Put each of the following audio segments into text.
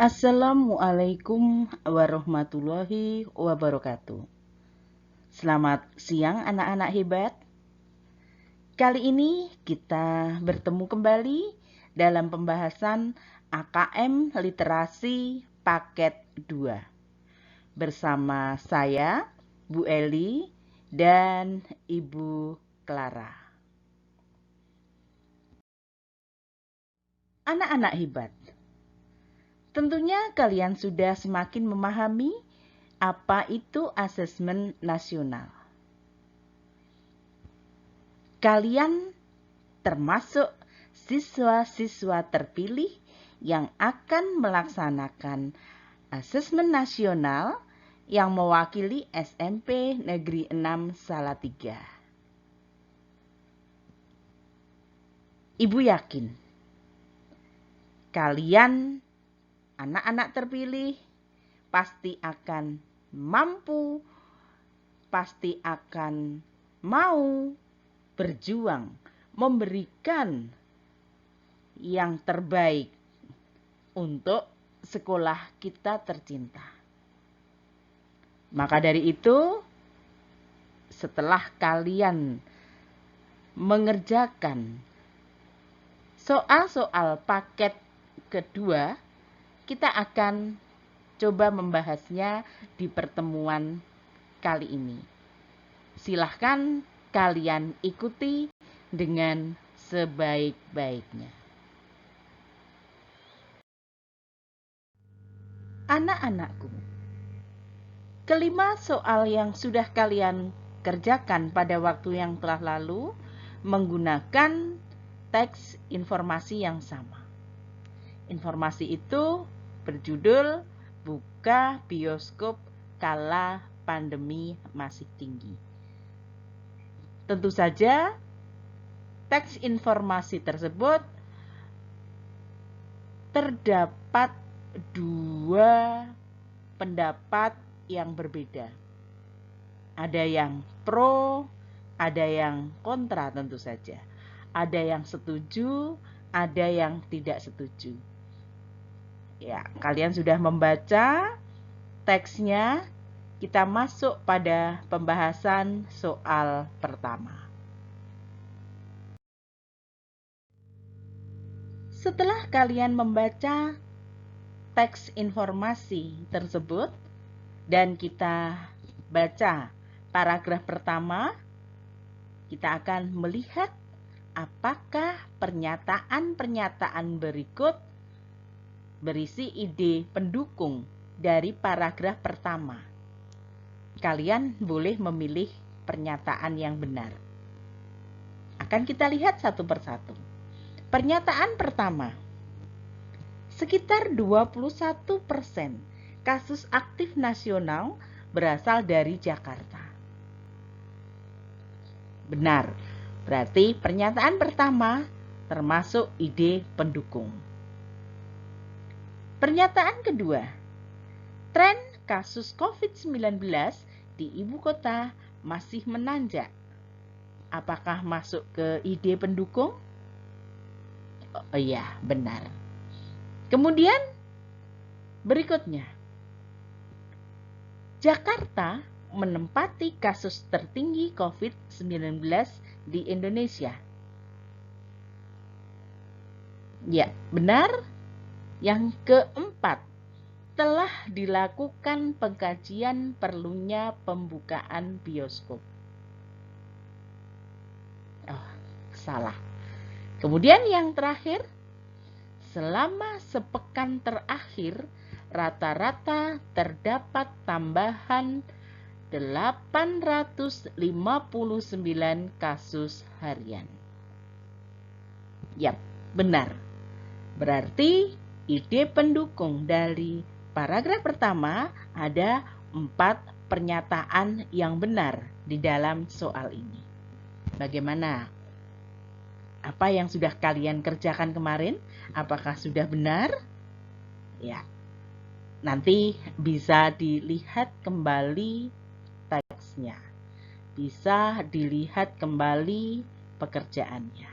Assalamualaikum warahmatullahi wabarakatuh. Selamat siang anak-anak hebat. Kali ini kita bertemu kembali dalam pembahasan AKM Literasi Paket 2 bersama saya, Bu Eli, dan Ibu Clara. Anak-anak hebat, tentunya kalian sudah semakin memahami apa itu asesmen nasional. Kalian termasuk siswa-siswa terpilih yang akan melaksanakan asesmen nasional yang mewakili SMP Negeri 6 Salatiga. Ibu yakin kalian anak-anak terpilih pasti akan mampu, pasti akan mau berjuang memberikan yang terbaik untuk sekolah kita tercinta. Maka dari itu, setelah kalian mengerjakan soal-soal paket kedua, kita akan coba membahasnya di pertemuan kali ini. Silahkan kalian ikuti dengan sebaik-baiknya. Anak-anakku, kelima soal yang sudah kalian kerjakan pada waktu yang telah lalu menggunakan teks informasi yang sama. Informasi itu berjudul Buka Bioskop Kala Pandemi Masih Tinggi. Tentu saja, teks informasi tersebut terdapat dua pendapat yang berbeda. Ada yang pro, ada yang kontra tentu saja. Ada yang setuju, ada yang tidak setuju. Ya, kalian sudah membaca teksnya. Kita masuk pada pembahasan soal pertama. Setelah kalian membaca teks informasi tersebut dan kita baca paragraf pertama, kita akan melihat apakah pernyataan-pernyataan berikut berisi ide pendukung dari paragraf pertama. Kalian boleh memilih pernyataan yang benar. Akan kita lihat satu persatu. Pernyataan pertama, sekitar 21% kasus aktif nasional berasal dari Jakarta. Benar, berarti pernyataan pertama termasuk ide pendukung. Pernyataan kedua, tren kasus COVID-19 di ibu kota masih menanjak. Apakah masuk ke ide pendukung? Oh iya, benar. Kemudian berikutnya, Jakarta menempati kasus tertinggi COVID-19 di Indonesia. Ya, benar. Yang keempat, telah dilakukan pengkajian perlunya pembukaan bioskop. Oh, salah. Kemudian yang terakhir, selama sepekan terakhir, rata-rata terdapat tambahan 859 kasus harian. Yap, benar. Berarti ide pendukung dari paragraf pertama ada 4 pernyataan yang benar di dalam soal ini. Bagaimana? Apa yang sudah kalian kerjakan kemarin? Apakah sudah benar? Ya, nanti bisa dilihat kembali teksnya. Bisa dilihat kembali pekerjaannya.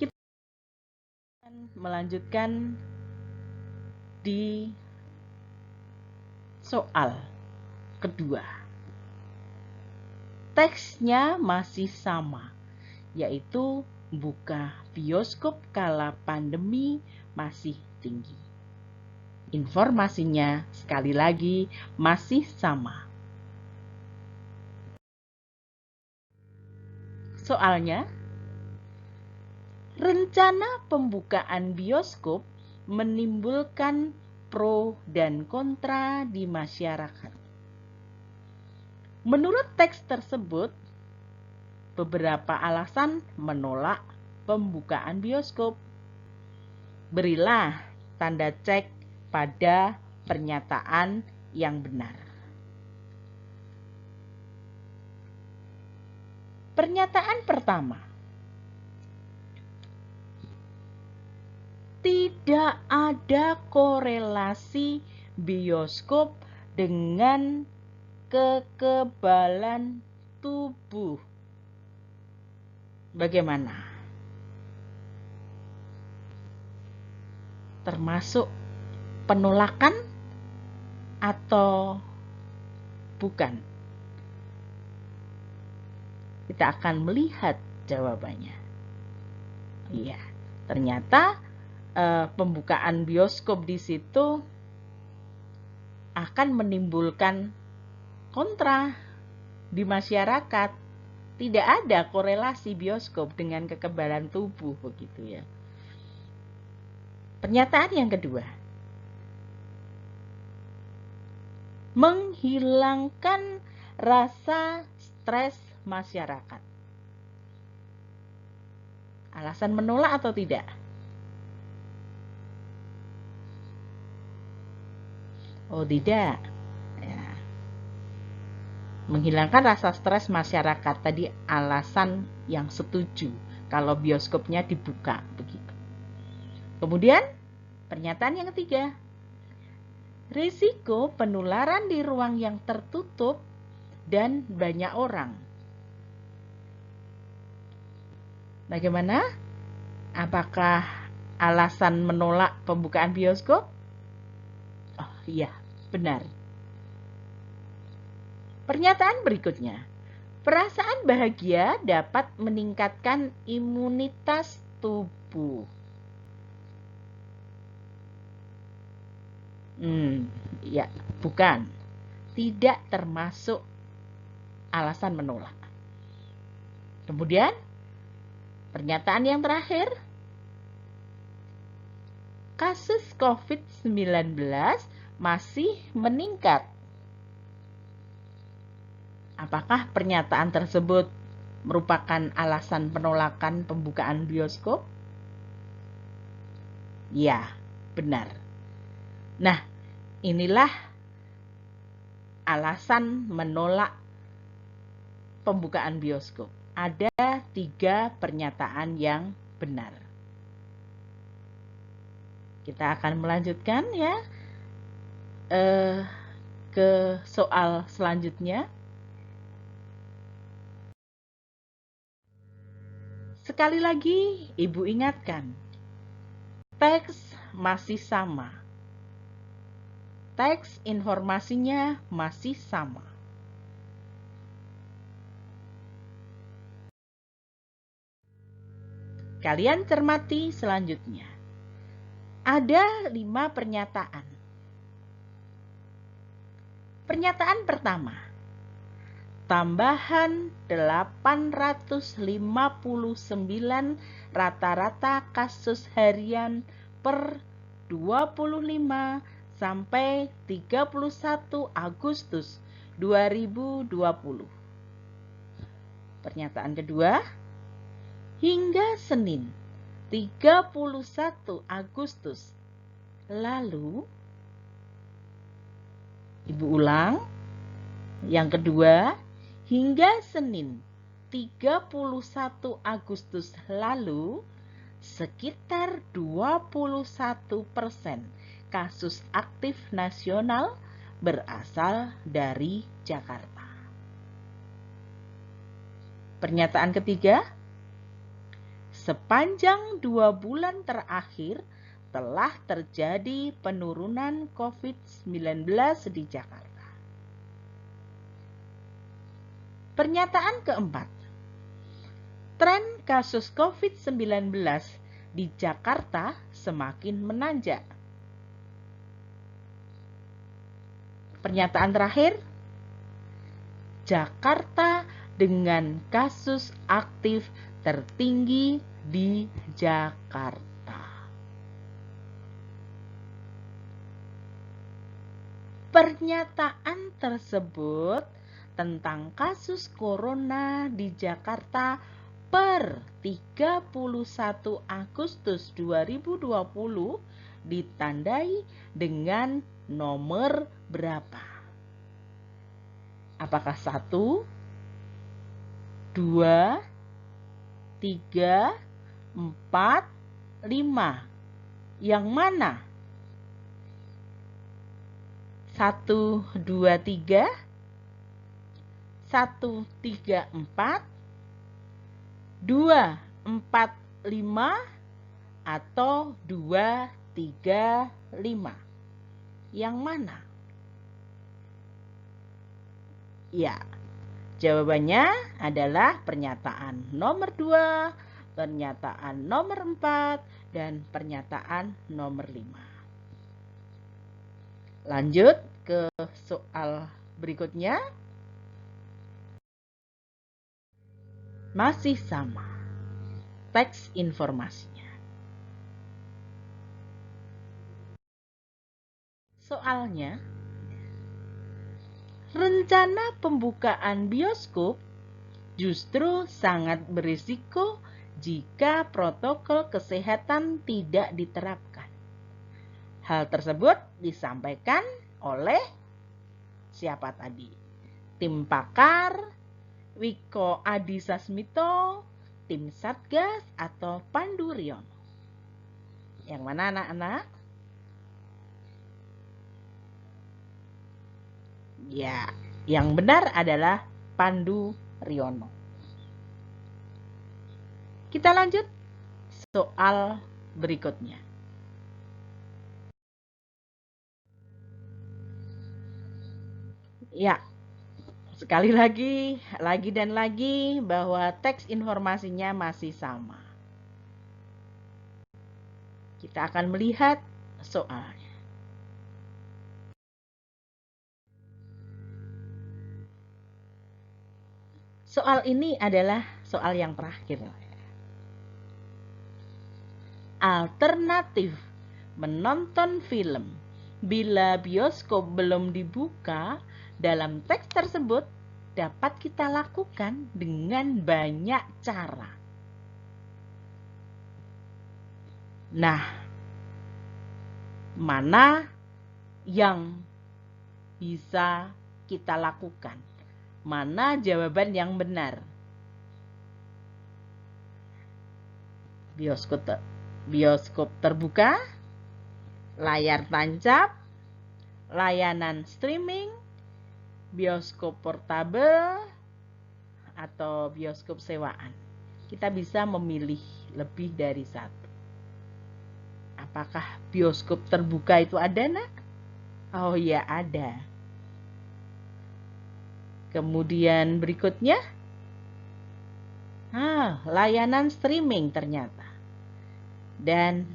Kita melanjutkan di soal kedua. Teksnya masih sama, yaitu buka bioskop kala pandemi masih tinggi. Informasinya sekali lagi masih sama. Soalnya, rencana pembukaan bioskop menimbulkan pro dan kontra di masyarakat. Menurut teks tersebut, beberapa alasan menolak pembukaan bioskop. Berilah tanda cek pada pernyataan yang benar. Pernyataan pertama. Tidak ada korelasi bioskop dengan kekebalan tubuh. Bagaimana? Termasuk penolakan atau bukan? Kita akan melihat jawabannya. Iya, ternyata pembukaan bioskop di situ akan menimbulkan kontra di masyarakat. Tidak ada korelasi bioskop dengan kekebalan tubuh, begitu ya. Pernyataan yang kedua. Menghilangkan rasa stres masyarakat. Alasan menolak atau tidak? Oh, tidak. Ya. Menghilangkan rasa stres masyarakat tadi alasan yang setuju kalau bioskopnya dibuka begitu. Kemudian pernyataan yang ketiga. Risiko penularan di ruang yang tertutup dan banyak orang. Bagaimana? Apakah alasan menolak pembukaan bioskop? Oh iya, benar. Pernyataan berikutnya. Perasaan bahagia dapat meningkatkan imunitas tubuh. Ya, bukan. Tidak termasuk alasan menolak. Kemudian, pernyataan yang terakhir. Kasus COVID-19 masih meningkat. Apakah pernyataan tersebut merupakan alasan penolakan pembukaan bioskop? Ya, benar. Nah, inilah alasan menolak pembukaan bioskop. Ada 3 pernyataan yang benar. Kita akan melanjutkan ya ke soal selanjutnya. Sekali lagi, Ibu ingatkan, teks masih sama. Teks informasinya masih sama. Kalian cermati selanjutnya. Ada 5 pernyataan. Pernyataan pertama. Tambahan 859 rata-rata kasus harian per 25 sampai 31 Agustus 2020. Pernyataan kedua, hingga Senin 31 Agustus lalu, Ibu ulang, yang kedua, hingga Senin 31 Agustus lalu, sekitar 21% kasus aktif nasional berasal dari Jakarta. Pernyataan ketiga, sepanjang 2 bulan terakhir telah terjadi penurunan COVID-19 di Jakarta. Pernyataan keempat. Tren kasus COVID-19 di Jakarta semakin menanjak. Pernyataan terakhir, Jakarta dengan kasus aktif tertinggi di Jakarta. Pernyataan tersebut tentang kasus corona di Jakarta per 31 Agustus 2020 ditandai dengan nomor berapa? Apakah 1, 2, 3, 4, 5? Yang mana? 1, 2, 3, 1, 3, 4, 2, 4, 5, atau 2, 3, 5? Yang mana? Ya, jawabannya adalah pernyataan nomor 2, pernyataan nomor 4, dan pernyataan nomor 5. Lanjut ke soal berikutnya. Masih sama teks informasinya. Soalnya, rencana pembukaan bioskop justru sangat berisiko jika protokol kesehatan tidak diterapkan. Hal tersebut disampaikan oleh siapa tadi? Tim pakar, Wiko Adisasmito, tim Satgas, atau Pandu Riono? Yang mana anak-anak? Ya, yang benar adalah Pandu Riono. Kita lanjut soal berikutnya. Ya, sekali lagi dan lagi bahwa teks informasinya masih sama. Kita akan melihat soalnya. Soal ini adalah soal yang terakhir. Alternatif menonton film bila bioskop belum dibuka dalam teks tersebut dapat kita lakukan dengan banyak cara. Nah, mana yang bisa kita lakukan? Mana jawaban yang benar? Bioskop terbuka, layar tancap, layanan streaming, bioskop portabel, atau bioskop sewaan. Kita bisa memilih lebih dari satu. Apakah bioskop terbuka itu ada, nak? Oh ya, ada. Kemudian berikutnya, layanan streaming ternyata. Dan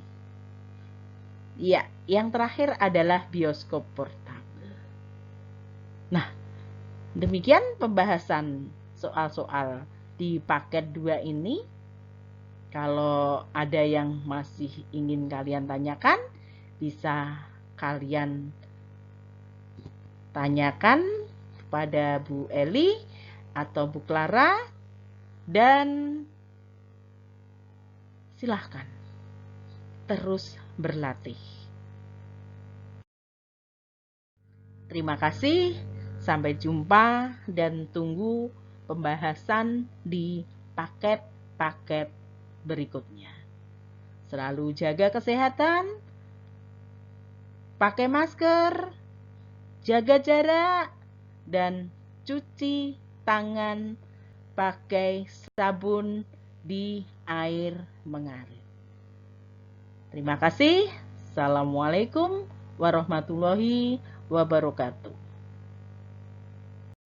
ya, yang terakhir adalah bioskop portabel. Nah, demikian pembahasan soal-soal di paket 2 ini. Kalau ada yang masih ingin kalian tanyakan, bisa kalian tanyakan kepada Bu Eli atau Bu Clara, dan silahkan terus berlatih. Terima kasih, sampai jumpa dan tunggu pembahasan di paket-paket berikutnya. Selalu jaga kesehatan, pakai masker, jaga jarak, dan cuci tangan pakai sabun di air mengalir. Terima kasih. Assalamualaikum warahmatullahi wabarakatuh.